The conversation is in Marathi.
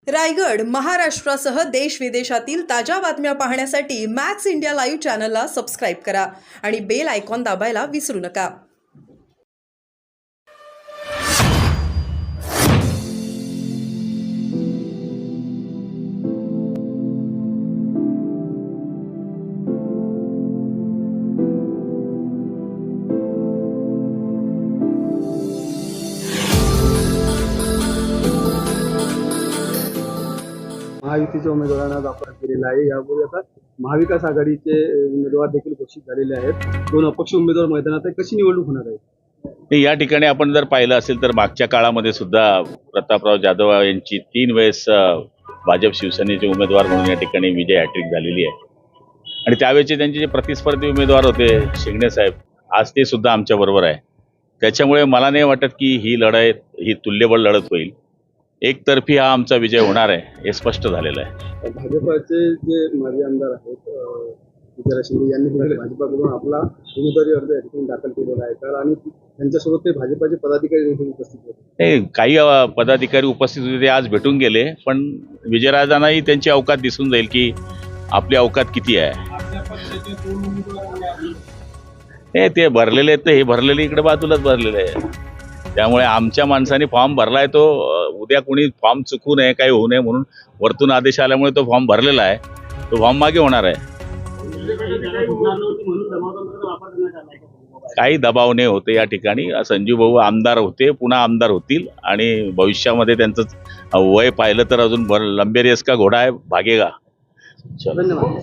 रायगड, महाराष्ट्रासह देश विदेशातील ताज्या बातम्या पाहण्यासाठी मॅक्स इंडिया लाईव्ह चॅनलला सबस्क्राईब करा आणि बेल आयकॉन दाबायला विसरू नका. महायुतीच्या उमेदवारांना आज आपण केलेला आहे. यापूर्वी आता महाविकास आघाडीचे उमेदवार देखील घोषित झालेले आहेत. दोन अपक्ष उमेदवार मैदानात आहे. कशी निवडणूक होणार आहे? या ठिकाणी आपण जर पाहिलं असेल तर मागच्या काळामध्ये सुद्धा प्रतापराव जाधव यांची 3 वेळेस भाजप शिवसेनेचे उमेदवार म्हणून या ठिकाणी विजय हॅट्रिक झालेली आहे. आणि त्यावेळेचे त्यांचे जे प्रतिस्पर्धी उमेदवार होते शिंगणे साहेब, आज ते सुद्धा आमच्या बरोबर आहे. त्याच्यामुळे मला नाही वाटत की ही लढत ही तुल्यबळ लढत होईल. एकतर्फी हा आमचा विजय होणार आहे हे स्पष्ट झालेलं आहे. भाजपाचे जे माजी आमदार आहेत विजय शिंदे यांनी भाजपाकडून आपला उमेदवारी अर्ज या ठिकाणी दाखल केलेला आहे तर आणि त्यांच्यासोबत ते भाजपाचे पदाधिकारी देखील उपस्थित होते. काही पदाधिकारी उपस्थित होते, ते आज भेटून गेले. पण विजयराजांनाही त्यांची अवकात दिसून जाईल की आपली अवकात किती आहे. ते भरलेले आहेत, तर हे भरलेले इकडे बाजूलाच भरलेले आहे. त्यामुळे आमच्या माणसाने फॉर्म भरलाय, तो उद्या कोणी फॉर्म चुकू नये, काही होऊ नये म्हणून वरतून आदेश आल्यामुळे तो फॉर्म भरलेला आहे. तो फॉर्म मागे होणार आहे. काही दबाव नाही होते या ठिकाणी. संजीव भाऊ आमदार होते, पुन्हा आमदार होतील आणि भविष्यामध्ये त्यांचं वय पाहिलं तर अजून लंबे रेस का घोडा आहे, भागेगा. धन्यवाद.